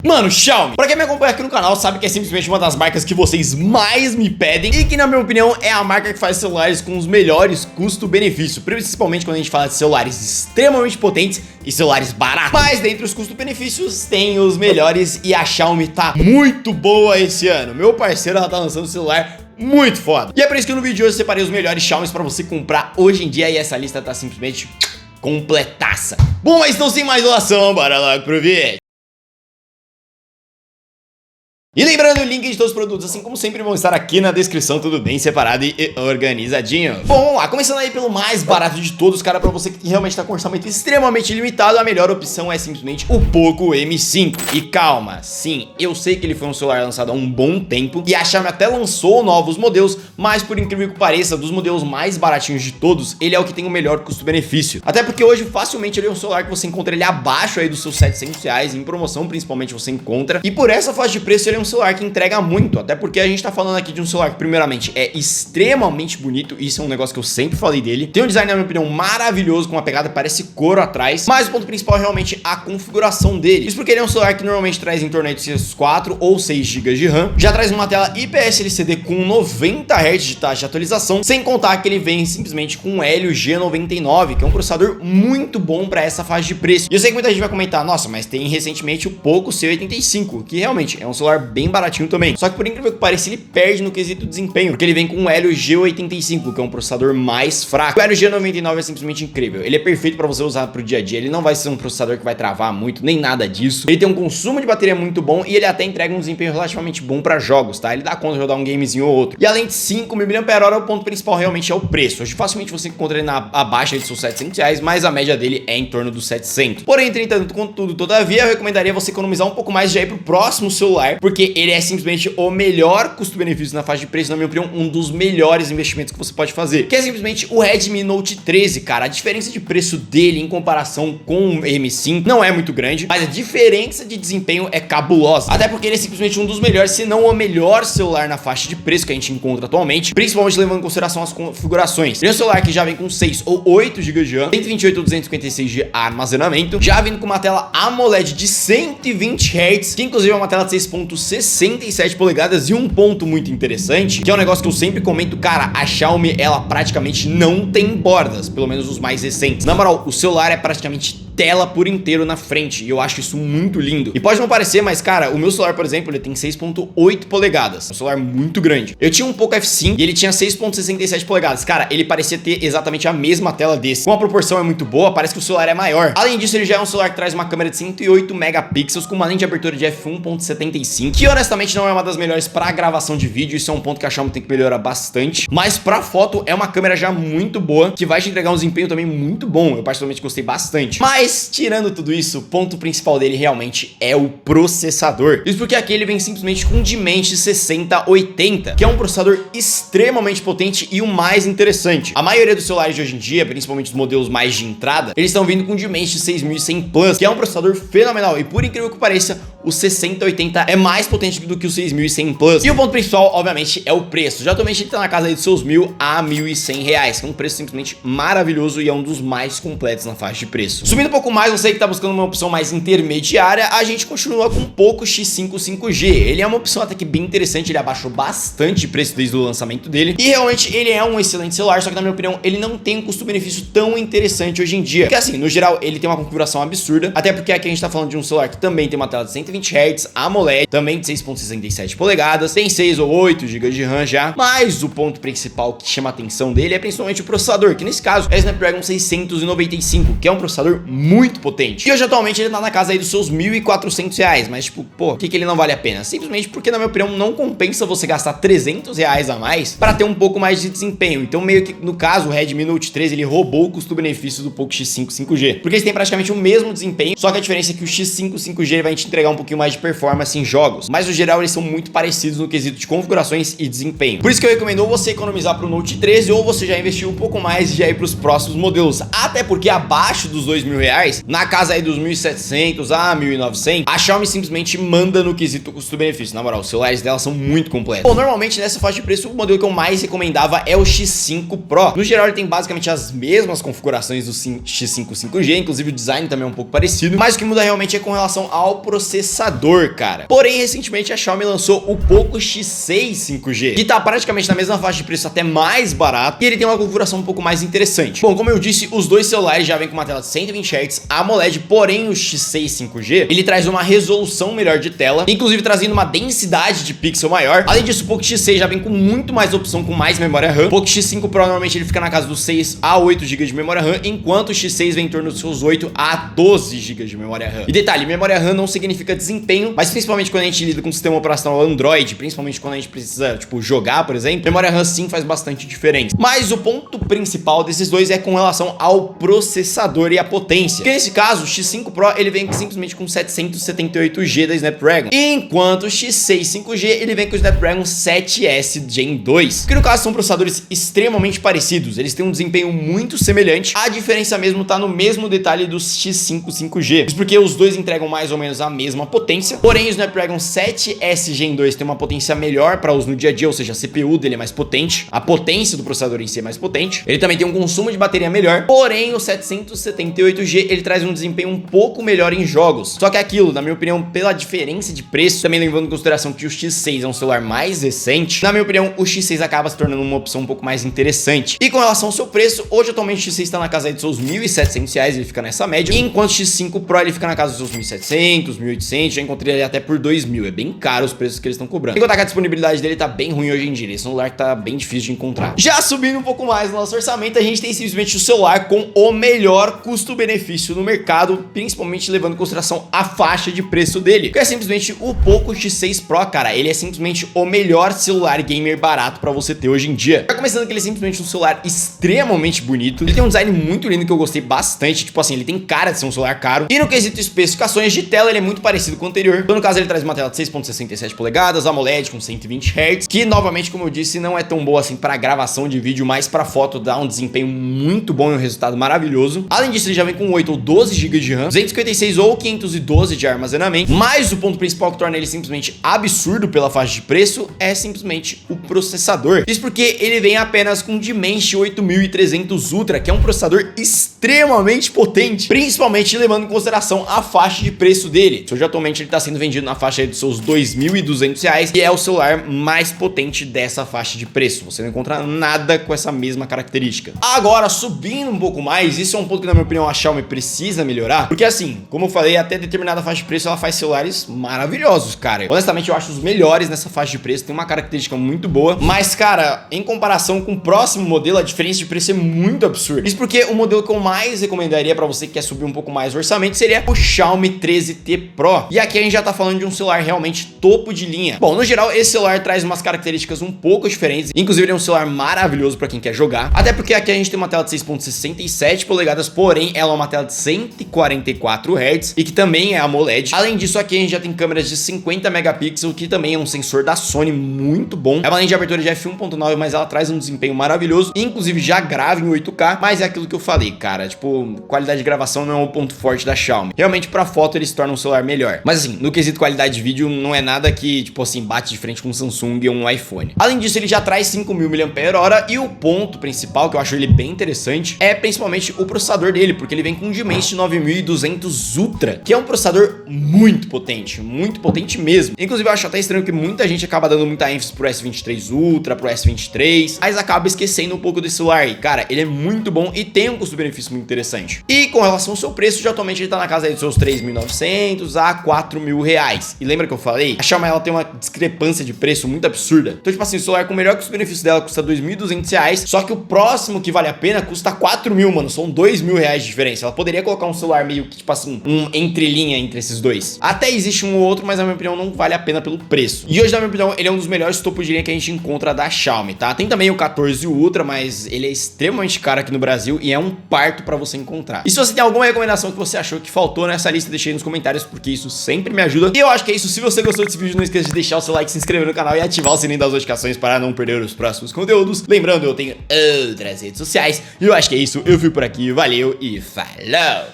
Mano, Xiaomi, pra quem me acompanha aqui no canal sabe que é simplesmente uma das marcas que vocês mais me pedem e que, na minha opinião, é a marca que faz celulares com os melhores custo-benefício, principalmente quando a gente fala de celulares extremamente potentes e celulares baratos. Mas dentre os custo-benefícios tem os melhores e a Xiaomi tá muito boa esse ano. Meu parceiro, ela tá lançando um celular muito foda. E é por isso que no vídeo de hoje eu separei os melhores Xiaomis pra você comprar hoje em dia e essa lista tá simplesmente completaça. Bom, mas não sem mais enrolação, bora logo pro vídeo. E lembrando, o link de todos os produtos, assim como sempre, vão estar aqui na descrição, tudo bem separado e organizadinho. Bom, vamos lá, começando aí pelo mais barato de todos, cara, pra você que realmente tá com orçamento extremamente limitado, a melhor opção é simplesmente o Poco M5. E calma, sim, eu sei que ele foi um celular lançado há um bom tempo e a Xiaomi até lançou novos modelos, mas por incrível que pareça, dos modelos mais baratinhos de todos, ele é o que tem o melhor custo-benefício. Até porque hoje, facilmente, ele é um celular que você encontra ele abaixo aí dos seus R$700, em promoção principalmente você encontra, e por essa faixa de preço ele é um celular que entrega muito, até porque a gente tá falando aqui de um celular que primeiramente é extremamente bonito, isso é um negócio que eu sempre falei dele, tem um design, na minha opinião, maravilhoso, com uma pegada que parece couro atrás, mas o ponto principal é realmente a configuração dele, isso porque ele é um celular que normalmente traz em torno de 4 ou 6 GB de RAM, já traz uma tela IPS LCD com 90 Hz de taxa de atualização, sem contar que ele vem simplesmente com um Helio G99, que é um processador muito bom para essa faixa de preço, e eu sei que muita gente vai comentar, nossa, mas tem recentemente o Poco C85, que realmente é um celular bem baratinho também. Só que por incrível que pareça, ele perde no quesito desempenho, porque ele vem com um Helio G85, que é um processador mais fraco. O Helio G99 é simplesmente incrível. Ele é perfeito para você usar pro dia a dia. Ele não vai ser um processador que vai travar muito, nem nada disso. Ele tem um consumo de bateria muito bom e ele até entrega um desempenho relativamente bom para jogos, tá? Ele dá conta de rodar um gamezinho ou outro. E além de 5.000 mAh, o ponto principal realmente é o preço. Hoje facilmente você encontra ele abaixo de seus R$700, mas a média dele é em torno dos 700. Porém, entretanto, contudo, todavia, eu recomendaria você economizar um pouco mais já ir pro próximo celular, porque ele é simplesmente o melhor custo-benefício na faixa de preço, na minha opinião, um dos melhores investimentos que você pode fazer, que é simplesmente o Redmi Note 13, cara. A diferença de preço dele em comparação com o M5 não é muito grande, mas a diferença de desempenho é cabulosa, até porque ele é simplesmente um dos melhores, se não o melhor celular na faixa de preço que a gente encontra atualmente, principalmente levando em consideração as configurações. Ele é um celular que já vem com 6 ou 8 GB de RAM, 128 ou 256 de armazenamento, já vindo com uma tela AMOLED de 120 Hz, que inclusive é uma tela de 6.67 polegadas, e um ponto muito interessante, que é um negócio que eu sempre comento, cara, a Xiaomi, ela praticamente não tem bordas, pelo menos os mais recentes. Na moral, o celular é praticamente tela por inteiro na frente, e eu acho isso muito lindo. E pode não parecer, mas cara, o meu celular, por exemplo, ele tem 6.8 polegadas, um celular muito grande. Eu tinha um Poco F5 e ele tinha 6.67 polegadas. Cara, ele parecia ter exatamente a mesma tela desse. Com a proporção é muito boa, parece que o celular é maior. Além disso, ele já é um celular que traz uma câmera de 108 megapixels com uma lente de abertura de f1.75, que honestamente não é uma das melhores para gravação de vídeo, isso é um ponto que a Xiaomi tem que melhorar bastante, mas para foto é uma câmera já muito boa, que vai te entregar um desempenho também muito bom. Eu particularmente gostei bastante. Mas tirando tudo isso, o ponto principal dele realmente é o processador. Isso porque aqui ele vem simplesmente com um Dimensity 6080, que é um processador extremamente potente e o mais interessante. A maioria dos celulares de hoje em dia, principalmente os modelos mais de entrada, eles estão vindo com o Dimensity 6100 Plus, que é um processador fenomenal, e por incrível que pareça, o 6080 é mais potente do que o 6100 Plus. E o ponto principal, obviamente, é o preço. Já atualmente ele tá na casa aí dos seus R$1.000 a R$1.100, que é um preço simplesmente maravilhoso e é um dos mais completos na faixa de preço. Subindo um pouco mais, você que tá buscando uma opção mais intermediária, a gente continua com o Poco X5 5G. Ele é uma opção até que bem interessante, ele abaixou bastante de preço desde o lançamento dele, e realmente ele é um excelente celular, só que na minha opinião, ele não tem um custo-benefício tão interessante hoje em dia. Porque assim, no geral, ele tem uma configuração absurda, até porque aqui a gente tá falando de um celular que também tem uma tela de 120 Hz, AMOLED, também de 6.67 polegadas, tem 6 ou 8 GB de RAM já, mas o ponto principal que chama a atenção dele é principalmente o processador, que nesse caso é o Snapdragon 695, que é um processador muito potente. E hoje atualmente ele tá na casa aí dos seus R$1.400, mas tipo, pô, por que ele não vale a pena? Simplesmente porque, na minha opinião, não compensa você gastar R$300 a mais para ter um pouco mais de desempenho. Então meio que, no caso, o Redmi Note 13, ele roubou o custo-benefício do Poco X5 5G, porque eles têm praticamente o mesmo desempenho, só que a diferença é que o X5 5G vai te entregar um pouquinho mais de performance em jogos, mas no geral eles são muito parecidos no quesito de configurações e desempenho. Por isso que eu recomendo ou você economizar para o Note 13 ou você já investir um pouco mais e já ir para os próximos modelos, até porque abaixo dos R$2.000, na casa aí dos 1.700 a 1.900, a Xiaomi simplesmente manda no quesito custo-benefício. Na moral, os celulares dela são muito completos. Bom, normalmente nessa faixa de preço o modelo que eu mais recomendava é o X5 Pro. No geral ele tem basicamente as mesmas configurações do X5 5G, inclusive o design também é um pouco parecido, mas o que muda realmente é com relação ao processador. processador, cara. Porém, recentemente a Xiaomi lançou o Poco X6 5G, que tá praticamente na mesma faixa de preço, até mais barato, e ele tem uma configuração um pouco mais interessante. Bom, como eu disse, os dois celulares já vêm com uma tela de 120 Hz AMOLED, porém o X6 5G, ele traz uma resolução melhor de tela, inclusive trazendo uma densidade de pixel maior. Além disso, o Poco X6 já vem com muito mais opção, com mais memória RAM. O Poco X5 Pro normalmente ele fica na casa dos 6 a 8 GB de memória RAM, enquanto o X6 vem em torno dos seus 8 a 12 GB de memória RAM. E detalhe, memória RAM não significa desempenho, mas principalmente quando a gente lida com o sistema operacional Android, principalmente quando a gente precisa, tipo, jogar, por exemplo, memória RAM sim faz bastante diferença. Mas o ponto principal desses dois é com relação ao processador e a potência. Porque nesse caso, o X5 Pro ele vem simplesmente com 778G da Snapdragon, enquanto o X6 5G ele vem com o Snapdragon 7S Gen 2, que no caso são processadores extremamente parecidos, eles têm um desempenho muito semelhante, a diferença mesmo tá no mesmo detalhe dos X5 5G, isso porque os dois entregam mais ou menos a mesma potência, porém o Snapdragon 7S Gen 2 tem uma potência melhor para uso no dia a dia, ou seja, a CPU dele é mais potente, a potência do processador em si é mais potente, ele também tem um consumo de bateria melhor, porém o 778G ele traz um desempenho um pouco melhor em jogos, só que é aquilo, na minha opinião, pela diferença de preço, também levando em consideração que o X6 é um celular mais recente, na minha opinião, o X6 acaba se tornando uma opção um pouco mais interessante. E com relação ao seu preço, hoje atualmente o X6 está na casa aí dos seus R$1.700, ele fica nessa média, enquanto o X5 Pro ele fica na casa dos seus R$1.700, R$1.800, já encontrei ele até por R$2.000, é bem caro os preços que eles estão cobrando. Enquanto que a disponibilidade dele tá bem ruim hoje em dia, esse celular que tá bem difícil de encontrar. Já subindo um pouco mais no nosso orçamento, a gente tem simplesmente o celular com o melhor custo-benefício no mercado, principalmente levando em consideração a faixa de preço dele, que é simplesmente o Poco X6 Pro, cara. Ele é simplesmente o melhor celular gamer barato pra você ter hoje em dia. Já começando que ele é simplesmente um celular extremamente bonito, ele tem um design muito lindo que eu gostei bastante, tipo assim, ele tem cara de ser um celular caro, e no quesito especificações de tela ele é muito parecido com o anterior, então no caso ele traz uma tela de 6.67 polegadas, AMOLED com 120 Hz, que novamente, como eu disse, não é tão boa assim para gravação de vídeo, mas para foto dá um desempenho muito bom e um resultado maravilhoso. Além disso, ele já vem com 8 ou 12 GB de RAM, 256 ou 512 de armazenamento, mas o ponto principal que torna ele simplesmente absurdo pela faixa de preço é simplesmente o processador. Isso porque ele vem apenas com Dimensity 8300 Ultra, que é um processador extremamente potente, principalmente levando em consideração a faixa de preço dele. Hoje atualmente ele está sendo vendido na faixa dos seus R$2.200 e é o celular mais potente dessa faixa de preço. Você não encontra nada com essa mesma característica. Agora, subindo um pouco mais, isso é um ponto que na minha opinião a Xiaomi precisa melhorar, porque assim, como eu falei, até determinada faixa de preço ela faz celulares maravilhosos, cara. Honestamente, eu acho os melhores nessa faixa de preço, tem uma característica muito boa, mas cara, em comparação com o próximo modelo, a diferença de preço é muito absurda. Isso porque o modelo que eu mais recomendaria pra você que quer subir um pouco mais o orçamento seria o Xiaomi 13T Pro. E aqui a gente já tá falando de um celular realmente topo de linha. Bom, no geral, esse celular traz umas características um pouco diferentes, inclusive ele é um celular maravilhoso pra quem quer jogar, até porque aqui a gente tem uma tela de 6.67 polegadas, porém ela é uma tela de 144 Hz e que também é AMOLED. Além disso, aqui a gente já tem câmeras de 50 megapixels, que também é um sensor da Sony muito bom. É uma lente de abertura de f1.9, mas ela traz um desempenho maravilhoso, inclusive já grava em 8K, mas é aquilo que eu falei, cara, tipo, qualidade de gravação não é um ponto forte da Xiaomi. Realmente pra foto ele se torna um celular melhor, mas assim, no quesito qualidade de vídeo não é nada que, tipo assim, bate de frente com um Samsung ou um iPhone. Além disso, ele já traz 5.000 mAh e o ponto principal que eu acho ele bem interessante é principalmente o processador dele, porque ele vem com um Dimensity 9200 Ultra, que é um processador muito potente mesmo. Inclusive eu acho até estranho que muita gente acaba dando muita ênfase pro S23 Ultra, pro S23, mas acaba esquecendo um pouco desse celular. E cara, ele é muito bom e tem um custo-benefício muito interessante. E com relação ao seu preço, já atualmente ele tá na casa aí dos seus 3.900 a 4.000 reais. E lembra que eu falei? A Xiaomi ela tem uma discrepância de preço muito absurda. Então tipo assim, o celular com o melhor custo-benefício dela custa 2.200 reais, só que o próximo que vale a pena custa 4.000, mano. São 2.000 reais de diferença. Ela poderia colocar um celular meio que, tipo assim, um entrelinha entre esses dois. Até existe um ou outro, mas na minha opinião não vale a pena pelo preço. E hoje, na minha opinião, ele é um dos melhores topos de linha que a gente encontra da Xiaomi, tá? Tem também o 14 Ultra, mas ele é extremamente caro aqui no Brasil e é um parto pra você encontrar. E se você tem alguma recomendação que você achou que faltou nessa lista, deixa aí nos comentários, porque isso sempre me ajuda. E eu acho que é isso. Se você gostou desse vídeo, não esqueça de deixar o seu like, se inscrever no canal e ativar o sininho das notificações para não perder os próximos conteúdos. Lembrando, eu tenho outras redes sociais. E eu acho que é isso. Eu fui por aqui, valeu e falou!